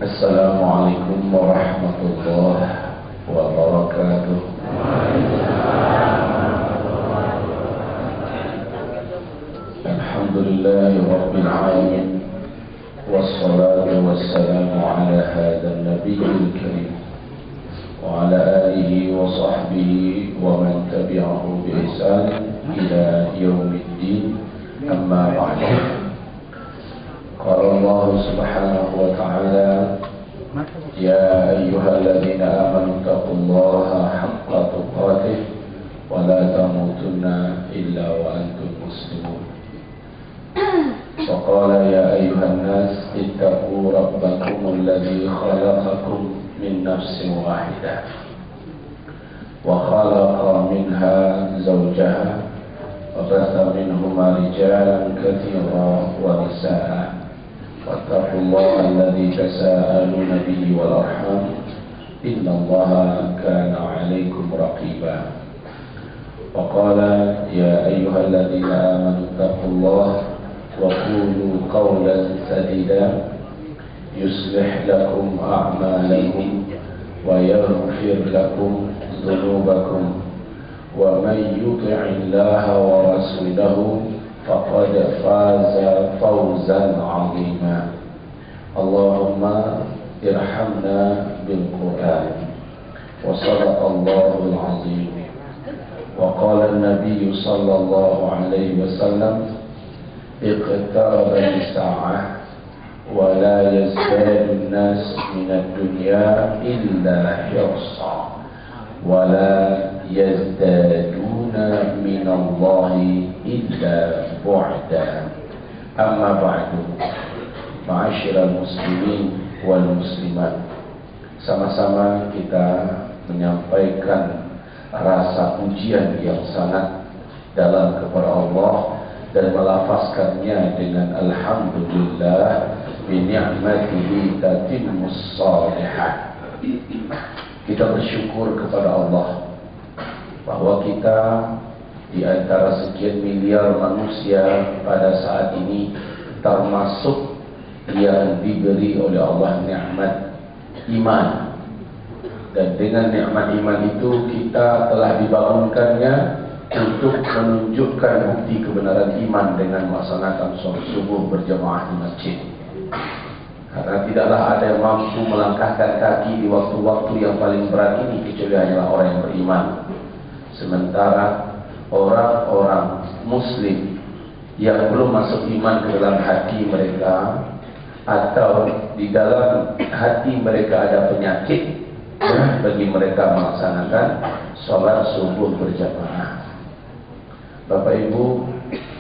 Assalamualaikum warahmatullahi wabarakatuh. Alhamdulillahi rabbil alamin. Wassalatu wassalamu ala hadzal nabiyil karim wa ala alihi wa sahbihi wa man tabi'ahu bi ihsan ila yaumiddin. Amma ba'du. Qala Allah subhanahu wa ta'ala, ya ayyuhalladzina amanu taqullaha haqqa tuqatih wa la tamutunna illa wa antum muslimun. Wa qala ya ayyuhan nas ittaqu rabbakum alladzi khalaqakum min nafsin wahidah wa khalaqa minha zawjaha wa batha minhuma rijalan katsiran wa nisaa'a. واتقوا الله الذي تساءلون به والأرحام إن الله كان عليكم رقيبا. وقال يا أيها الذين آمنوا اتقوا الله وقولوا قولا سديدا يصلح لكم أعمالكم ويغفر لكم ذنوبكم ومن يطع الله ورسوله فقد فاز فوزا عظيما. اللهم ارحمنا بالقرآن. وصدق الله العظيم. وقال النبي صلى الله عليه وسلم اقتربت الساعة ولا يزداد الناس من الدنيا إلا حرصا ولا يزدادون من الله إلا بعدا. أما بعد ma'asyiral muslimin wal muslimat, sama-sama kita menyampaikan rasa pujian yang sangat dalam kepada Allah dan melafazkannya dengan alhamdulillah bi ni'matihi tatimmus shalihat. Kita bersyukur kepada Allah bahwa kita di antara sekian miliar manusia pada saat ini termasuk yang diberi oleh Allah nikmat iman, dan dengan nikmat iman itu kita telah dibangunkannya untuk menunjukkan bukti kebenaran iman dengan melaksanakan sholat subuh berjamaah di masjid. Karena tidaklah ada yang mampu melangkahkan kaki di waktu-waktu yang paling berat ini kecuali hanyalah orang yang beriman. Sementara orang-orang muslim yang belum masuk iman ke dalam hati mereka, atau di dalam hati mereka ada penyakit, bagi mereka melaksanakan sholat subuh berjamaah. Bapak Ibu,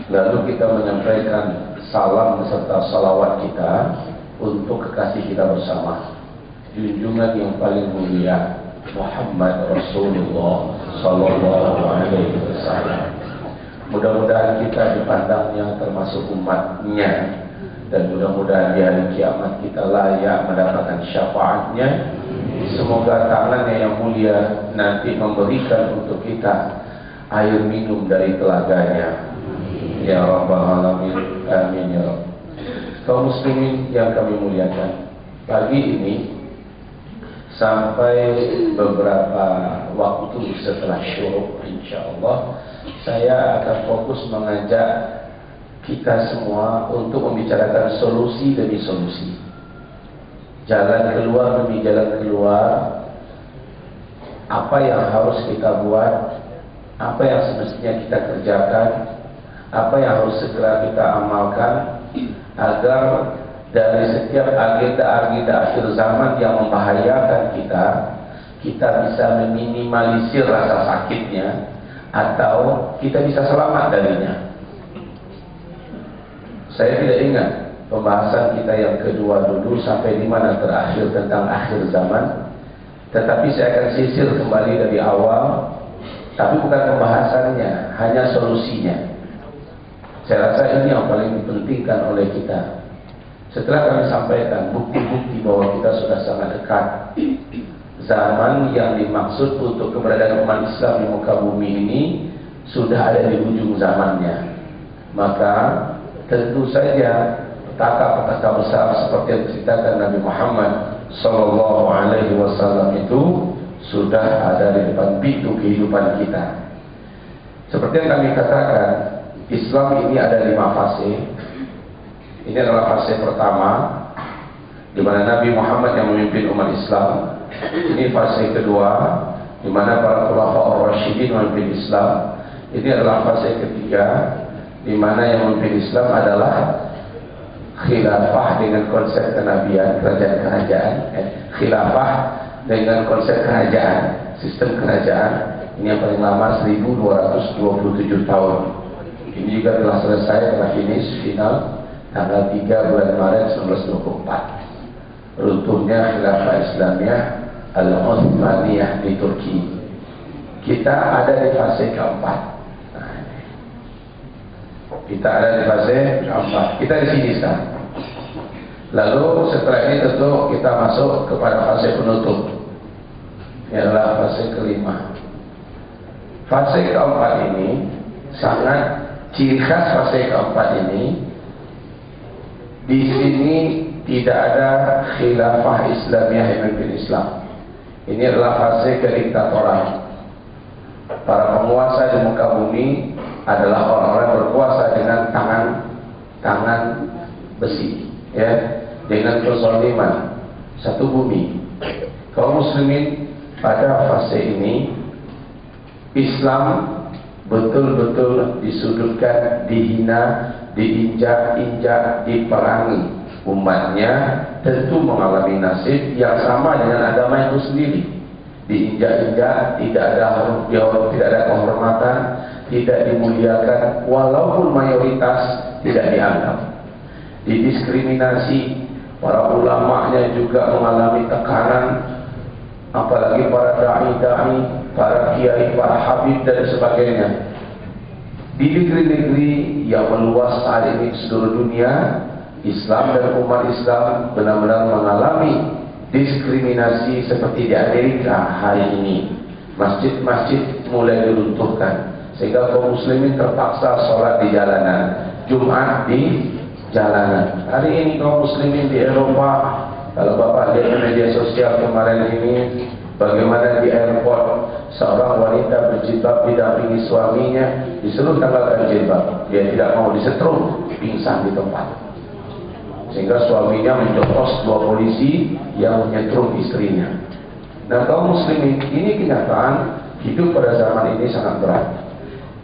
lalu kita menyampaikan salam beserta salawat kita untuk kekasih kita bersama, junjungan yang paling mulia Muhammad Rasulullah Sallallahu Alaihi Wasallam. Mudah-mudahan kita dipandangnya termasuk umatnya, dan mudah-mudahan di hari kiamat kita layak mendapatkan syafaatnya. Semoga tangannya yang mulia nanti memberikan untuk kita air minum dari telaganya. Ya Rabbal Alamin, amin ya Rabb. Kaum muslimin yang kami muliakan, pagi ini sampai beberapa waktu setelah syuruk insyaallah saya akan fokus mengajak kita semua untuk membicarakan solusi demi solusi, jalan keluar demi jalan keluar. Apa yang harus kita buat, apa yang semestinya kita kerjakan, apa yang harus segera kita amalkan agar dari setiap agenda-agenda akhir zaman yang membahayakan kita bisa meminimalisir rasa sakitnya atau kita bisa selamat darinya. Saya tidak ingat pembahasan kita yang kedua dulu sampai di mana terakhir tentang akhir zaman, tetapi saya akan sisir kembali dari awal, tapi bukan pembahasannya, hanya solusinya. Saya rasa ini yang paling dipentingkan oleh kita. Setelah kami sampaikan bukti-bukti bahwa kita sudah sangat dekat zaman yang dimaksud untuk keberadaan umat Islam di muka bumi ini, sudah ada di ujung zamannya, maka tentu saja petaka-petaka besar seperti yang diceritakan Nabi Muhammad Sallallahu Alaihi Wasallam itu sudah ada di depan pintu kehidupan kita. Seperti yang kami katakan, Islam ini ada 5 fase. Ini adalah fase pertama, di mana Nabi Muhammad yang memimpin umat Islam. Ini fase kedua, di mana para khulafaur rasyidin memimpin Islam. Ini adalah fase ketiga, di mana yang memimpin Islam adalah khilafah dengan konsep kenabian, kerajaan-kerajaan. Khilafah dengan konsep kerajaan, sistem kerajaan. Ini yang paling lama 1227 tahun. Ini juga telah selesai, telah finish, final tanggal 3 bulan Maret 1924. Runtuhnya khilafah Islamiyah Al-Uthmaniyah di Turki. Kita ada di fase keempat. Kita ada di fase keempat. Kita di sini sekarang. Lalu setelah ini tentu kita masuk kepada fase penutup. Ini adalah fase kelima. Fase keempat ini sangat ciri khas fase keempat ini. Di sini tidak ada khilafah Islamiyah yang memimpin Islam. Ini adalah fase kediktatoran. Para penguasa di muka bumi adalah orang-orang berkuasa dengan tangan besi, ya, dengan kezaliman satu bumi. Kaum muslimin pada fase ini Islam betul-betul disudutkan, dihina, diinjak-injak, diperangi. Umatnya tentu mengalami nasib yang sama dengan agama itu sendiri. Diinjak-injak, tidak ada kehormatan, tidak dimuliakan, walaupun mayoritas tidak dianggap. Didiskriminasi, para ulamanya juga mengalami tekanan, apalagi para dai-dai, para kiai, para habib dan sebagainya. Di negeri-negeri yang meluas saat ini di seluruh dunia, Islam dan umat Islam benar-benar mengalami diskriminasi seperti di Amerika hari ini. Masjid-masjid mulai diruntuhkan sehingga kaum muslimin terpaksa sholat di jalanan, Jumat di jalanan. Hari ini kaum muslimin di Eropa, kalau Bapak lihat di media sosial kemarin ini, bagaimana di airport seorang wanita berjilbab didampingi suaminya disuruh tanggalkan jilbab, dia tidak mau, disetrum, pingsan di tempat. Sehingga suaminya menjotos 2 polisi yang menyetrum istrinya. Nah, kaum muslimin, ini kenyataan hidup pada zaman ini sangat berat.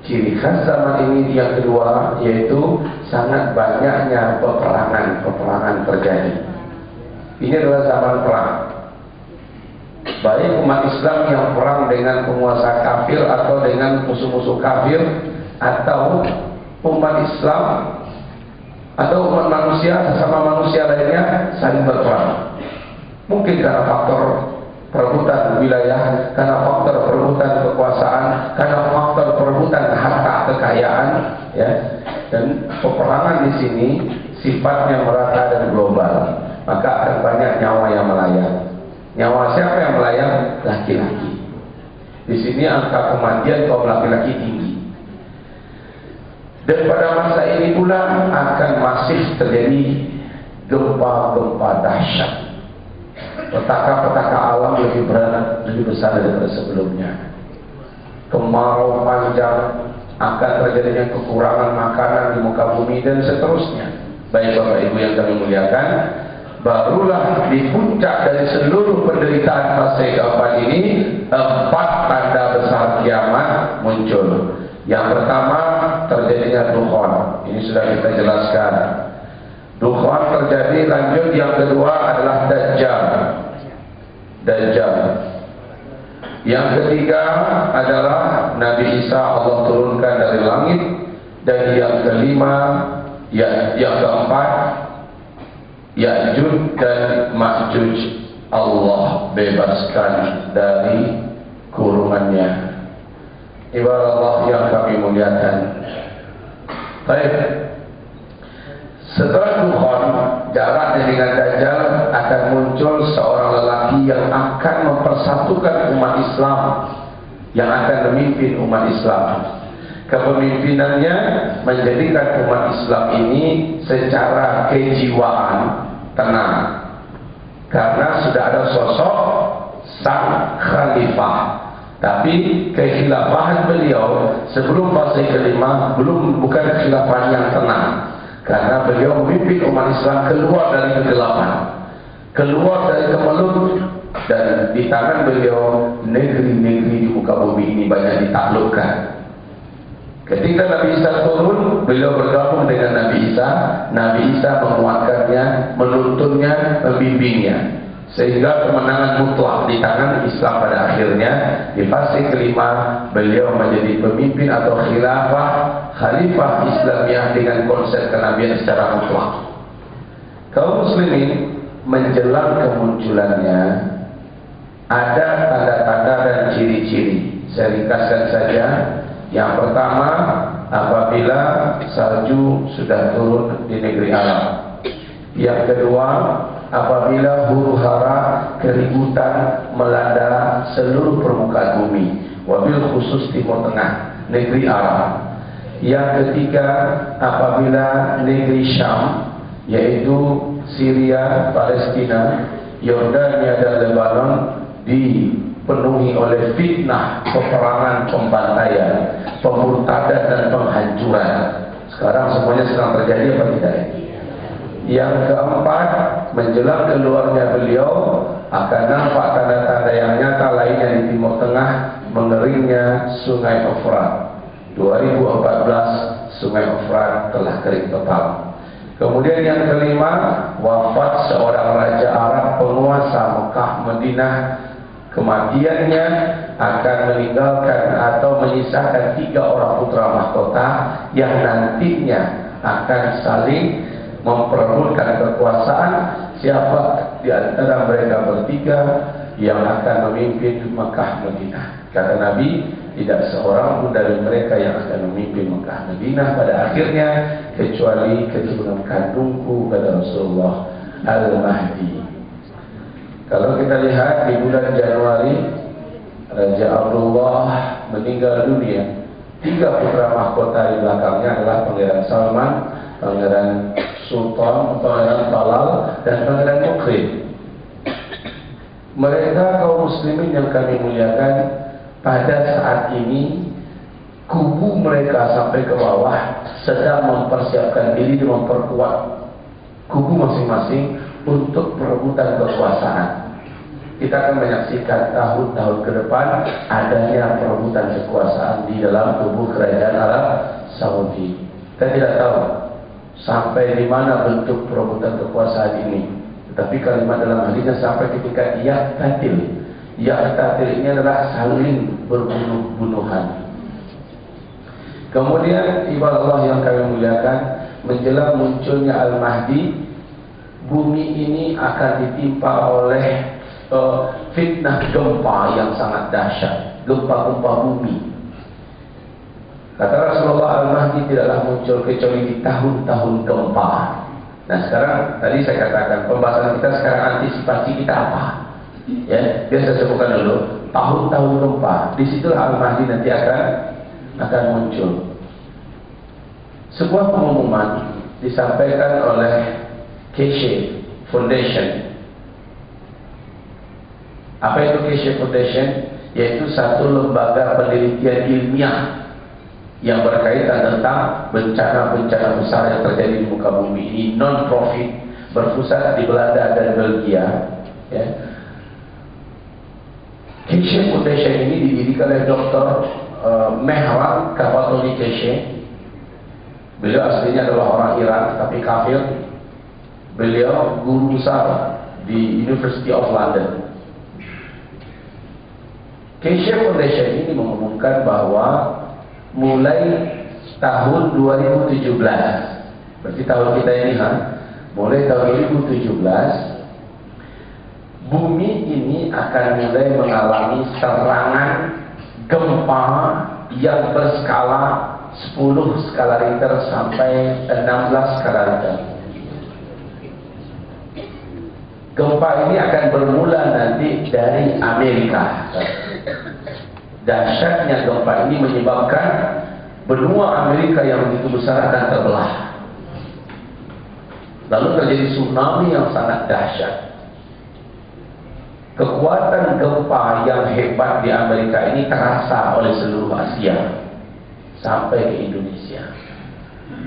Ciri khas zaman ini yang kedua yaitu sangat banyaknya peperangan terjadi. Ini adalah zaman perang. Baik umat Islam yang perang dengan penguasa kafir atau dengan musuh-musuh kafir, atau umat Islam atau umat manusia, sesama manusia lainnya saling berperang. Mungkin karena faktor perebutan wilayah, karena faktor perebutan kekuasaan, karena faktor perebutan harta kekayaan, ya. Dan peperangan di sini sifatnya merata dan global, maka akan banyak nyawa yang melayang. Nyawa siapa yang melayang? Laki-laki. Di sini angka kematian kaum laki-laki tinggi. Dan pada masa ini pula akan masih terjadi gempa-gempa dahsyat. Petaka-petaka alam lebih berat, lebih besar daripada sebelumnya. Kemarau panjang, akan terjadinya kekurangan makanan di muka bumi dan seterusnya. Baik Bapak Ibu yang kami muliakan, barulah di puncak dari seluruh penderitaan fase keempat ini 4 tanda besar kiamat muncul. Yang pertama, terjadinya dukhon. Ini sudah kita jelaskan. Dukhon terjadi, lanjut yang kedua adalah Dajjal. Yang ketiga adalah Nabi Isa Allah turunkan dari langit. Dan yang kelima, yang keempat, Ya'juj dan Ma'juj Allah bebaskan dari kurungannya. Ibarat Allah yang kami muliakan. Baik. Setelah dukhon, jaraknya dengan Dajjal, akan muncul seorang lelaki yang akan mempersatukan umat Islam, yang akan memimpin umat Islam. Kepemimpinannya menjadikan umat Islam ini secara kejiwaan tenang, karena sudah ada sosok sang khalifah. Tapi kekhilafahan beliau sebelum fase kelima bukan kekhilafahan yang tenang, karena beliau memimpin umat Islam keluar dari kegelapan, keluar dari kemelut, dan di tangan beliau negeri-negeri di muka bumi ini banyak ditaklukkan. Ketika Nabi Isa turun, beliau bergabung dengan Nabi Isa. Nabi Isa menguatkannya, menuntunnya, membimbingnya, sehingga kemenangan mutlak di tangan Islam pada akhirnya. Di fase kelima, beliau menjadi pemimpin atau khalifah Islamiyah dengan konsep kenabian secara mutlak. Kaum muslimin menjelang kemunculannya ada tanda-tanda dan ciri-ciri. Saya ringkaskan saja. Yang pertama, apabila salju sudah turun di negeri Arab. Yang kedua, apabila huru-hara keributan melanda seluruh permukaan bumi, wabil khusus Timur Tengah, negeri Arab. Yang ketiga, apabila negeri Syam, yaitu Syria, Palestina, Yordania dan Lebanon dipenuhi oleh fitnah, peperangan, pembantaian, pemurtadan dan penghancuran. Sekarang semuanya sedang terjadi apa tidak? Yang keempat, menjelang keluarnya beliau akan nampak tanda-tanda yang nyata lainnya di Timur Tengah, mengeringnya Sungai Efrat. 2014 Sungai Efrat telah kering total. Kemudian yang kelima, wafat seorang raja Arab penguasa Mekah Madinah. Kematiannya akan meninggalkan atau menyisakan 3 orang putra mahkota yang nantinya akan saling memperebutkan kekuasaan. Siapa di antara mereka bertiga yang akan memimpin Mekah Madinah? Kata Nabi, tidak seorang pun dari mereka yang akan memimpin Mekah Madinah pada akhirnya, kecuali keturunan kandungku, kata Rasulullah, Al-Mahdi. Kalau kita lihat di bulan Januari, Raja Abdullah meninggal dunia. 3 putra mahkota di belakangnya adalah Pangeran Salman, Pangeran Sultan, Pangeran Talal, dan Pangeran Mukrim. Mereka kaum muslimin yang kami muliakan, pada saat ini kubu mereka sampai ke bawah sedang mempersiapkan diri dan memperkuat kubu masing-masing untuk perebutan kekuasaan. Kita akan menyaksikan tahun-tahun ke depan adanya perebutan kekuasaan di dalam tubuh kerajaan Arab Saudi. Kita tidak tahu sampai di mana bentuk perebutan kekuasaan ini, tetapi kalimat dalam hadisnya sampai ketika yaqtatil. Yaqtatil ini adalah saling berbunuh-bunuhan. Kemudian ibadah Allah yang kami muliakan, menjelang munculnya Al-Mahdi, bumi ini akan ditimpa oleh fitnah gempa yang sangat dahsyat, gempa-gempa bumi. Kata Rasulullah, Al-Mahdi tidaklah muncul kecuali di tahun-tahun gempa. Nah sekarang, tadi saya katakan pembahasan kita sekarang, antisipasi kita apa? Ya, biar saya sebutkan dulu tahun-tahun gempa. Di situ Al-Mahdi nanti akan muncul. Sebuah pengumuman disampaikan oleh Keshe Foundation. Apa itu Keshe Foundation? Yaitu satu lembaga penelitian ilmiah yang berkaitan tentang bencana-bencana besar yang terjadi di muka bumi ini, non-profit, berpusat di Belanda dan Belgia. Ya. Keshe Foundation ini didirikan oleh Dr. Mehran Kafatoli Keshe. Beliau aslinya adalah orang Iran tapi kafir. Beliau guru besar di University of London. Keshe Foundation ini mengumumkan bahwa mulai tahun 2017, berarti tahun kita ini mulai tahun 2017, bumi ini akan mulai mengalami serangan gempa yang berskala 10 skala Richter sampai 16 skala Richter. Gempa ini akan bermula nanti dari Amerika. Dahsyatnya gempa ini menyebabkan benua Amerika yang begitu besar akan terbelah. Lalu terjadi tsunami yang sangat dahsyat. Kekuatan gempa yang hebat di Amerika ini terasa oleh seluruh Asia sampai ke Indonesia.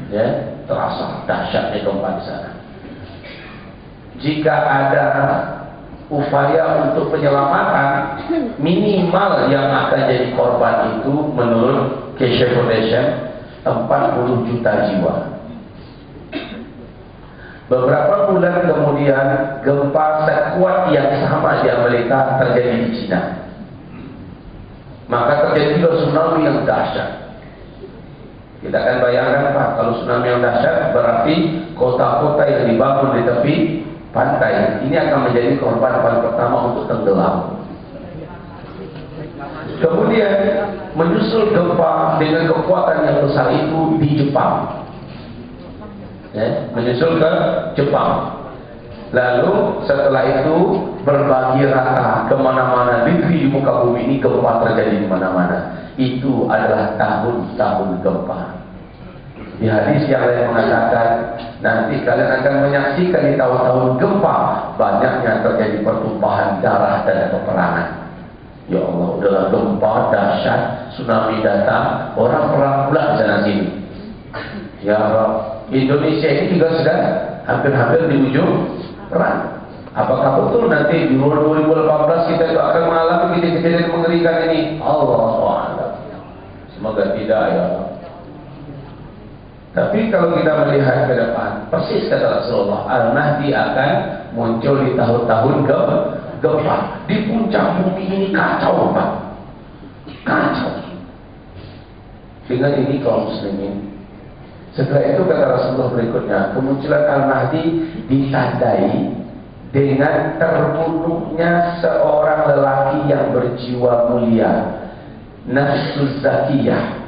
Ya, terasa dahsyatnya gempa di sana. Jika ada upaya untuk penyelamatan, minimal yang akan jadi korban itu menurut Keshe Foundation 40 juta jiwa. Beberapa bulan kemudian gempa sekuat yang sama di Amerika terjadi di Cina. Maka terjadi tsunami yang dahsyat. Kita akan bayangkan Pak, kalau tsunami yang dahsyat berarti kota-kota yang dibangun di tepi pantai ini akan menjadi korban paling pertama untuk tenggelam. Kemudian menyusul gempa dengan kekuatan yang besar itu di Jepang. Ya, menyusul ke Jepang. Lalu setelah itu berbagi rata kemana-mana negeri di muka bumi ini, gempa terjadi di mana-mana. Itu adalah tahun-tahun gempa. Di hadis yang lain mengatakan, nanti kalian akan menyaksikan di tahun-tahun gempa banyaknya terjadi pertumpahan darah dan peperangan. Ya Allah, udahlah gempa dahsyat, tsunami datang, orang perang pula di sana sini. Ya Allah, Indonesia ini juga sedang hampir-hampir di ujung perang. Apakah betul nanti di 2018 kita itu akan mengalami kejadian mengerikan ini? Allah SWT. Semoga tidak ya Allah. Tapi kalau kita melihat ke depan, persis kata Rasulullah, Al-Mahdi akan muncul di tahun-tahun gempa. Di puncak bumi ini kacau Pak. Kacau. Dengan ini kaum muslimin. Setelah itu kata Rasulullah berikutnya, kemunculan Al-Mahdi ditandai dengan terbunuhnya seorang lelaki yang berjiwa mulia, nafsus zakiyah.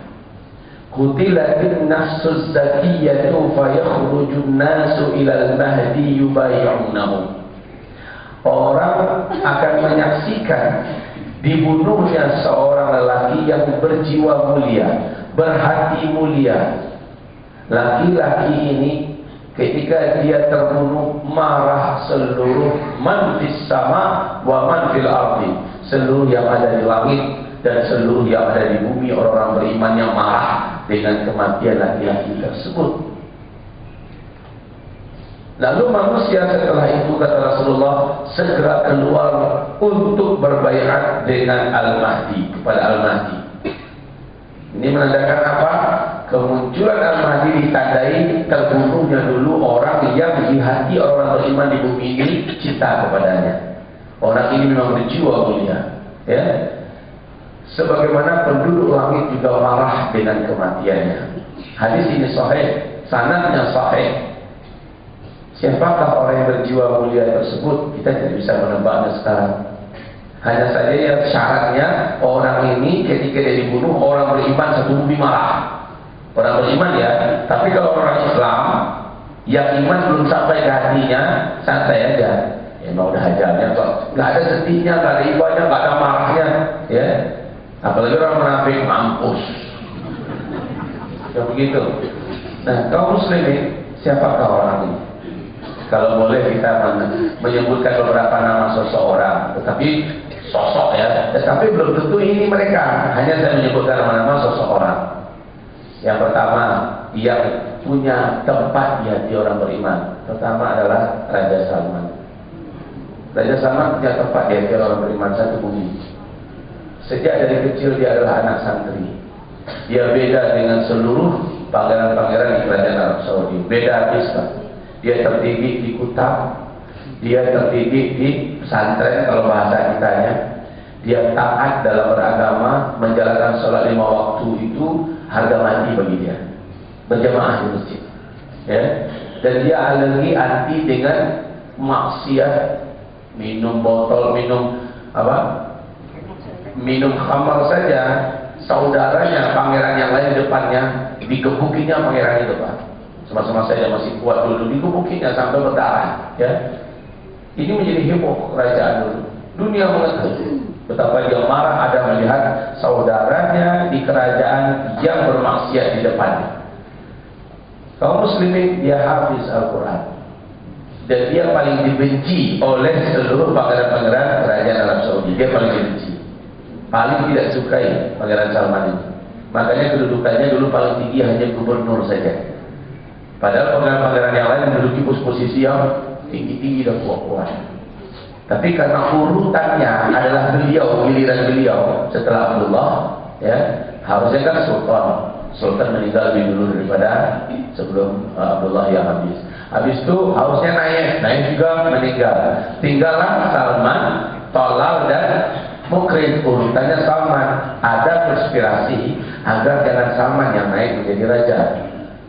Qutilatin nafsus zakiyatu fayakhrujun nasu ilal mahdi yubay'unahu. Orang akan menyaksikan dibunuhnya seorang lelaki yang berjiwa mulia, berhati mulia. Laki-laki ini ketika dia terbunuh marah seluruh man fis sama wa man fil ardi, seluruh yang ada di langit dan seluruh yang ada di bumi, orang-orang beriman yang marah dengan kematian laki-laki tersebut. Lalu manusia setelah itu kata Rasulullah segera keluar untuk berbaiat dengan Al-Mahdi, kepada Al-Mahdi. Ini menandakan apa? Kemunculan Al-Mahdi ditandai terbunuhnya dulu orang yang di hati orang beriman di bumi ini cinta kepadanya. Orang ini memang berjiwa mulia, ya. Sebagaimana penduduk langit juga marah dengan kematiannya. Hadis ini sahih, sanadnya sahih. Siapakah orang yang berjiwa mulia tersebut? Kita tidak bisa menebaknya sekarang. Hanya saja yang syaratnya orang ini ketika dia dibunuh orang beriman satu bumi marah. Orang beriman ya, tapi kalau orang Islam yang iman belum sampai ke hatinya, santai aja. Ya mau udah hajarnya kok, nggak ada sedihnya, nggak ada ibadahnya, nggak ada marahnya, ya. Apalagi orang munafik, mampus. Ya begitu. Nah, kaum muslimin, siapakah orang ini? Kalau boleh kita menyebutkan beberapa nama seseorang, tetapi sosok ya, tetapi belum tentu ini mereka. Hanya saya menyebutkan nama-nama seseorang. Yang pertama, yang punya tempat di hati orang beriman. Pertama adalah Raja Salman. Raja Salman punya tempat di hati orang beriman satu bumi. Sejak dari kecil dia adalah anak santri. Dia beda dengan seluruh pangeran-pangeran di kerajaan Arab Saudi. Beda habis Pak. Dia terdidik di kutab, dia terdidik di pesantren kalau bahasa kitanya. Dia taat dalam beragama, menjalankan sholat 5 waktu itu harga mati bagi dia, berjamaah di masjid, ya. Dan dia alergi anti dengan maksiat, minum botol, minum khamar saja. Saudaranya pangeran yang lain depannya digebukinya pangeran itu Pak. Sama-sama saya masih kuat dulu, digebukinya sampai berdarah, ya. Ini menjadi heboh kerajaan dulu. Dunia mengetahui. Betapa dia marah ada melihat saudaranya di kerajaan yang bermaksiat di depannya. Kaum muslimin, dia hafiz Al-Quran dan dia paling dibenci oleh seluruh pangeran-pangeran kerajaan Arab Saudi. Dia paling dibenci, paling tidak sukai Pangeran Salman ini. Makanya kedudukannya dulu paling tinggi hanya gubernur saja. Padahal pangeran-pangeran yang lain menduduki posisi yang tinggi-tinggi dan kuat-kuat. Tapi karena urutannya adalah beliau, giliran beliau setelah Abdullah, ya, harusnya kan Sultan meninggal lebih dulu daripada sebelum Abdullah yang habis. Habis itu harusnya naik juga meninggal. Tinggallah Salman, Talal dan Mukrin. Urutannya Salman. Ada konspirasi agar jangan Salman yang naik menjadi raja.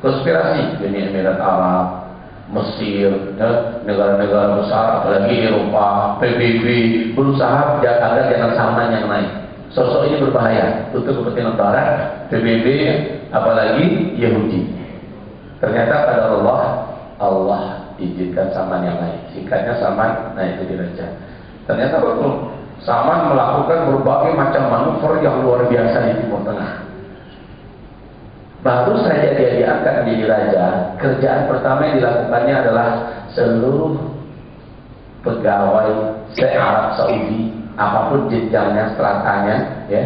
Konspirasi Uni Emirat Arab, Mesir, negara-negara besar, apalagi Eropa, PBB berusaha agar jangan Salman yang naik. Sosok ini berbahaya untuk kepentingan Barat, PBB, apalagi Yahudi. Ternyata pada Allah izinkan Salman yang naik. Singkatnya Salman naik jadi raja. Ternyata betul, Salman melakukan berbagai macam manuver yang luar biasa di Timur Tengah. Baru saja dia diangkat menjadi raja, kerjaan pertama yang dilakukannya adalah seluruh pegawai se-Arab Saudi, apapun jenjangnya, stratanya, ya,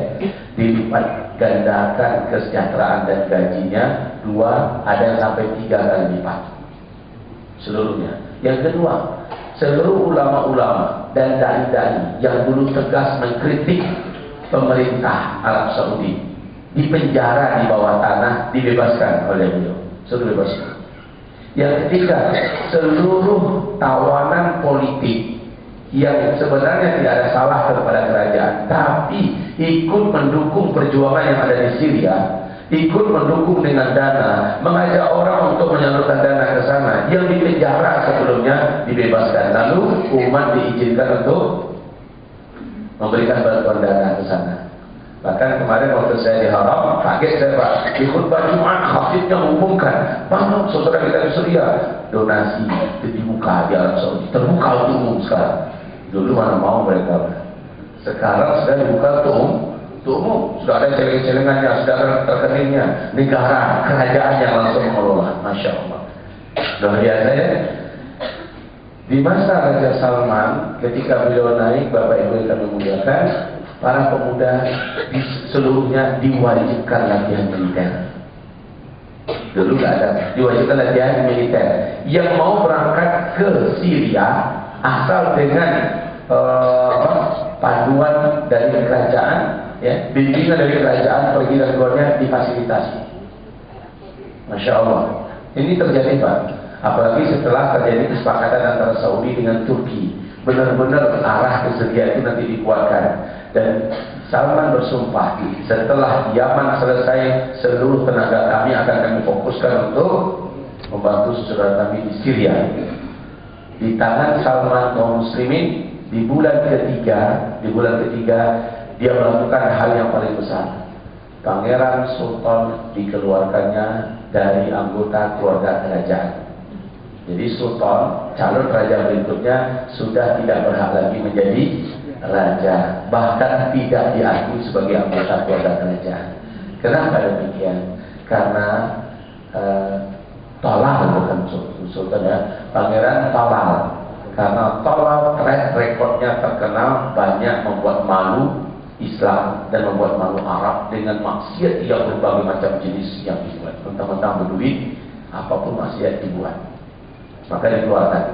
dilipat gandakan kesejahteraan dan gajinya 2, ada yang sampai 3 kali lipat seluruhnya. Yang kedua, seluruh ulama-ulama dan dai-dai yang dulu tegas mengkritik pemerintah Arab Saudi dipenjara di bawah tanah, dibebaskan oleh beliau, suruh bebaskan. Yang ketiga, seluruh tawanan politik yang sebenarnya tidak ada salah kepada kerajaan, tapi ikut mendukung perjuangan yang ada di Syria, ikut mendukung dengan dana, mengajak orang untuk menyalurkan dana ke sana, yang dipenjara sebelumnya dibebaskan, lalu umat diizinkan untuk memberikan bantuan dana ke sana. Bahkan kemarin waktu saya di Haram, kaget saya Pak, di khutbah Jumat khatibnya mengumumkan, banyak saudara kita di Syria donasi dibuka di Arab Saudi, terbuka untuk umum sekarang. Dulu mana mau mereka, sekarang sudah dibuka untuk umum, sudah ada celeng-celengannya, sudah ada rekeningnya, negara, kerajaan yang langsung mengelola. Masya Allah, luar biasa ya. Di masa Raja Salman, ketika beliau naik, Bapak Ibu yang kami muliakan, para pemuda seluruhnya diwajibkan latihan militer. Dulu nggak ada, diwajibkan latihan militer. Yang mau berangkat ke Syria asal dengan panduan dari kerajaan, ya, bimbingan dari kerajaan, pergi dan keluarnya difasilitasi. Masya Allah, ini terjadi Pak. Apalagi setelah terjadi kesepakatan antara Saudi dengan Turki, benar-benar arah ke Syria itu nanti dikuatkan. Dan Salman bersumpah, setelah Yaman selesai, seluruh tenaga kami akan kami fokuskan untuk membantu saudara kami di Syria. Di tangan Salman kaum muslimin, di bulan ketiga dia melakukan hal yang paling besar. Pangeran Sultan dikeluarkannya dari anggota keluarga kerajaan. Jadi Sultan, calon raja berikutnya, sudah tidak berhak lagi menjadi raja, bahkan tidak diakui sebagai anggota keluarga kerajaan. Kenapa demikian? Karena Talal, bukan Sultan ya, Pangeran Talal. Karena Talal track recordnya terkenal banyak membuat malu Islam dan membuat malu Arab dengan maksiat yang berbagai macam jenis yang dibuat. Mentang-mentang berduit, apapun maksiat dibuat, maka dikeluarkan.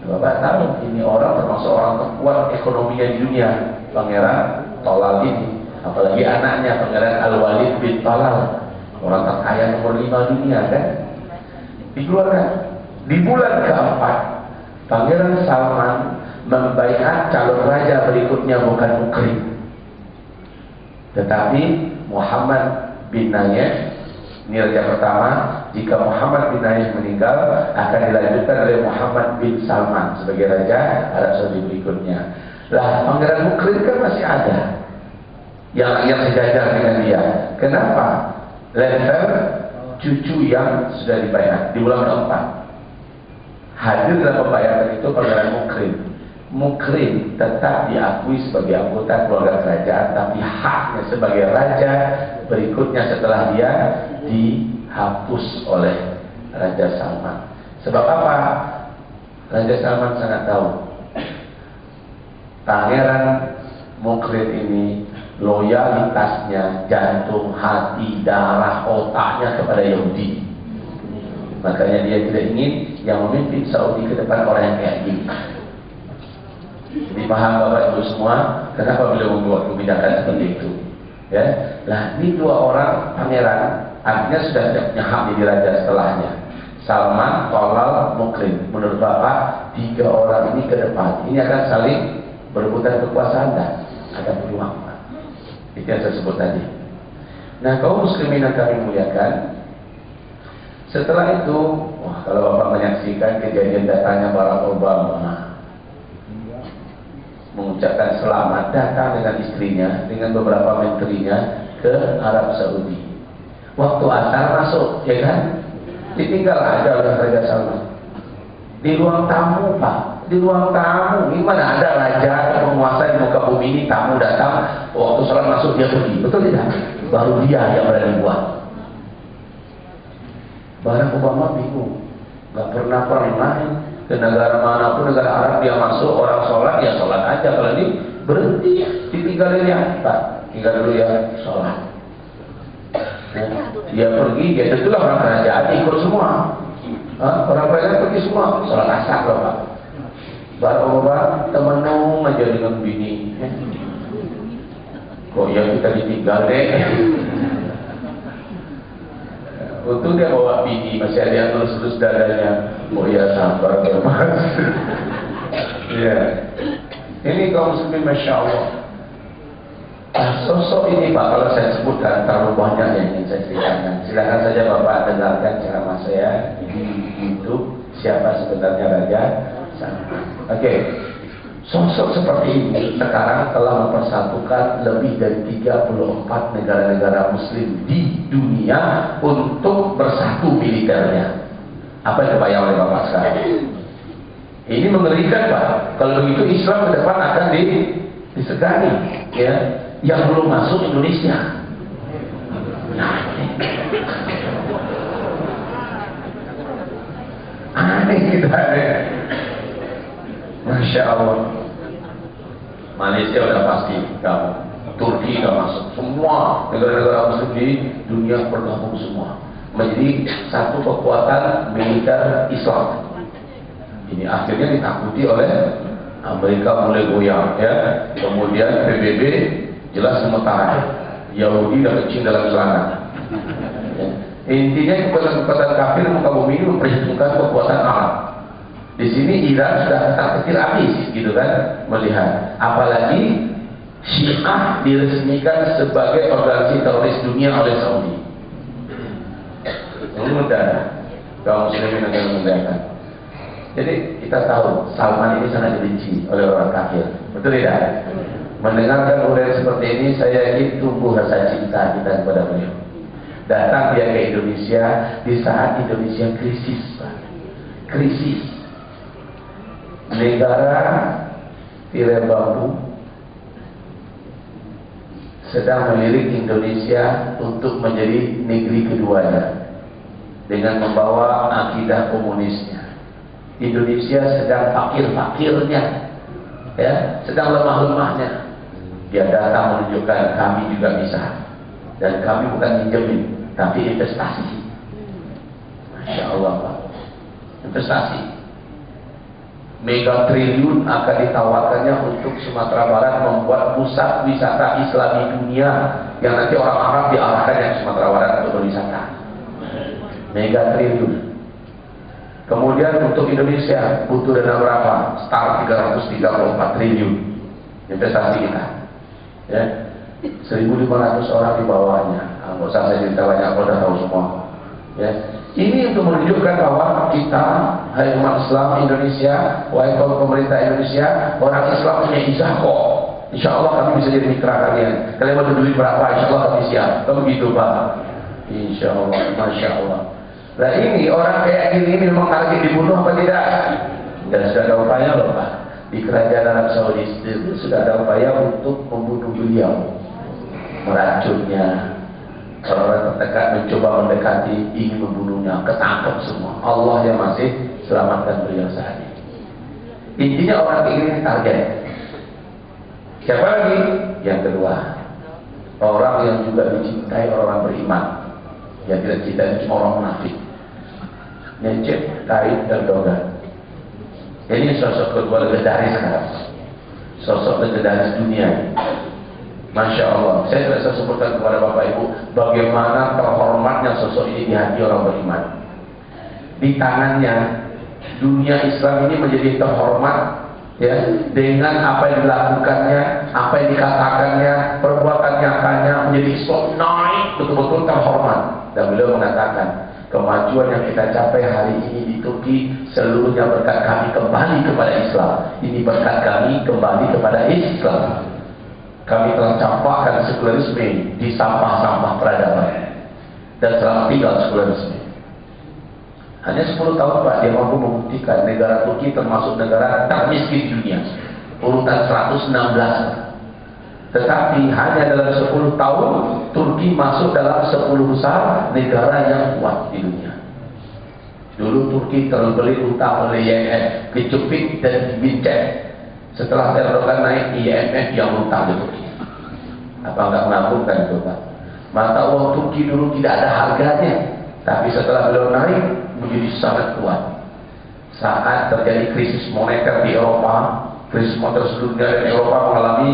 Bapak tahu ini orang termasuk orang terkuat ekonominya di dunia, Pangeran Talal ini. Apalagi anaknya Pangeran Al-Walid bin Talal, orang terkaya nomor 5 dunia kan, dikeluarkan. Di bulan keempat, Pangeran Salman membaiat calon raja berikutnya bukan Mukrim, tetapi Muhammad bin Nayef. Ini raja pertama. Jika Muhammad bin Nayef meninggal, akan dilanjutkan oleh Muhammad bin Salman sebagai raja Arab Saudi berikutnya. Lah, Pangeran Mukrim kan masih ada yang sejajar dengan dia. Kenapa? Level cucu yang sudah dibaiat di bulan keempat. Hadir dalam pembayaran itu Pangeran Mukrim. Mukrin tetap diakui sebagai anggota keluarga kerajaan, tapi haknya sebagai raja berikutnya setelah dia dihapus oleh Raja Salman. Sebab apa? Raja Salman sangat tahu Pangeran Mukrin ini loyalitasnya, jantung, hati, darah, otaknya kepada Yahudi. Makanya dia tidak ingin yang memimpin Saudi ke depan orang yang kayak gini. Jadi paham Bapak Ibu semua kenapa beliau membuat kebijakan seperti itu? Ya, lah ini dua orang pangeran, artinya sudah punya hak jadi raja setelahnya. Salman, Tolal, Mukrin. Menurut Bapak, tiga orang ini ke depan, ini akan saling berebutan kekuasaan dan ada peluang. Itu yang saya sebut tadi. Nah, kaum muslimin yang kami muliakan, setelah itu, wah, kalau Bapak menyaksikan kejadian datangnya Barack Obama mengucapkan selamat datang dengan istrinya, dengan beberapa menterinya ke Arab Saudi. Waktu asar masuk, ya kan? Ditinggal aja oleh Raja Salman. Di ruang tamu, Pak. Di ruang tamu. Gimana ada raja atau penguasa di muka bumi ini, tamu datang, waktu salat masuk dia pergi. Betul tidak? Baru dia yang berani buat. Barack Obama bingung. Gak pernah ke negara manapun, negara Arab dia masuk, orang sholat, ya sholat aja. Kalau ini berhenti, ditinggalin ya, Pak, tinggal dulu ya, sholat. Nah, dia pergi, dia tentulah orang kerajaan ikut semua. Orang kerajaan pergi semua, sholat asar loh, Pak. Barack Obama temenung aja dengan bini. Kok ya kita ditinggal deh. Untung dia bawa bini, masih ada yang lulus-lulus dadanya. Oh ya, sabar Mas. Ya. Ini kaum muslimin, Masya Allah. Sosok ini Pak, kalau saya sebutkan terlalu banyak yang ingin saya ceritakan. Silakan saja Bapak dengarkan ceramah saya di YouTube, siapa sebenarnya Raja Salman. Oke. Sosok seperti ini sekarang telah mempersatukan lebih dari 34 negara-negara muslim di dunia untuk bersatu militernya. Apa yang kebayang oleh Bapak sekarang? Ini mengerikan Pak. Kalau begitu Islam ke depan akan disegani, ya. Yang belum masuk Indonesia. Nah, aneh kita ya. Masya Allah. Malaysia udah pasti kamu, Turki udah masuk, semua negara-negara muslim di dunia bergabung semua menjadi satu kekuatan militer Islam. Ini akhirnya ditakuti oleh Amerika, mulai goyang ya. Kemudian PBB jelas sementara, Yahudi dan kecil dalam celana. Ya. Intinya kekuatan-kekuatan kafir muka bumi ini memperhitungkan kekuatan Arab. Di sini Iran sudah tak kecil habis, gitu kan, melihat. Apalagi Syiah diresmikan sebagai organisasi teroris dunia oleh Saudi. Ini mudah, kaum muslimin yang muliakan. Jadi kita tahu Salman ini sangat dibenci oleh orang kafir, betul tidak? Mendengarkan uraian seperti ini, saya yakin tumbuh rasa cinta kita kepada beliau. Datang dia ke Indonesia di saat Indonesia krisis, Pak. Krisis. Negara tirai bambu sedang melirik Indonesia untuk menjadi negeri keduanya dengan membawa akidah komunisnya. Indonesia sedang fakir-fakirnya, ya, sedang lemah-lemahnya. Dia datang menunjukkan kami juga bisa, dan kami bukan minjemin, tapi investasi. Masya Allah Pak, investasi. Mega triliun akan ditawarkannya untuk Sumatera Barat membuat pusat wisata Islami dunia yang nanti orang Arab diarahkan ke Sumatera Barat untuk berwisata. Mega triliun. Kemudian untuk Indonesia butuh dana berapa? Start 334 triliun investasi kita. Ya, 1.500 orang di bawahnya. Nggak usah saya cerita banyak, kalau udah tahu semua. Ya. Ini untuk menunjukkan bahwa kita, hai umat Islam Indonesia, wahai kaum pemerintah Indonesia, orang Islam punya izah kok. Insya Allah kami bisa jadi mitra kalian. Kalian mau duit berapa? Insya Allah kami siap. Kamu gitu Pak. Insya Allah, Masya Allah. Nah ini orang kayak gini ini memang target dibunuh apa tidak? Dan sudah ada upaya loh Pak. di kerajaan Arab Saudi itu sudah ada upaya untuk membunuh beliau, meracunnya. Orang terdekat mencoba mendekati, ingin membunuhnya, ketangkep semua. Allah yang masih selamatkan beliau saat ini. Intinya orang ingin target. Siapa lagi? Yang kedua, orang yang juga dicintai orang beriman. Yang tidak cintai cuma orang munafik. Recep Tayyip Erdogan. Ini sosok kedua legendaris sekarang. Sosok legendaris dunia. Masya Allah. Saya tidak bisa sebutkan kepada Bapak Ibu bagaimana terhormatnya sosok ini di hati orang beriman. Di tangannya dunia Islam ini menjadi terhormat, ya, dengan apa yang dilakukannya, apa yang dikatakannya, perbuatan nyatanya menjadi Islam naik betul-betul terhormat. Dan beliau mengatakan, kemajuan yang kita capai hari ini di Turki seluruhnya berkat kami kembali kepada Islam. Ini berkat kami kembali kepada Islam. Kami telah campakkan sekularisme di sampah-sampah peradaban dan telah tinggal sekularisme. Hanya 10 tahun Pak, dia mampu membuktikan negara Turki termasuk negara termiskin di dunia, urutan 116. Tetapi hanya dalam 10 tahun Turki masuk dalam 10 besar negara yang kuat di dunia. Dulu Turki terbeli utang oleh IMF, kejepit dan dibincang. Setelah Erdogan naik, IMF yang utang di Turki. Apa enggak menakutkan itu Pak? Mata uang Turki dulu tidak ada harganya, tapi setelah beliau naik menjadi sangat kuat. Saat terjadi krisis moneter di Eropa, krisis moneter seluruh dunia dan Eropa mengalami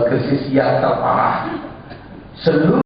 krisis yang terparah. Seluruh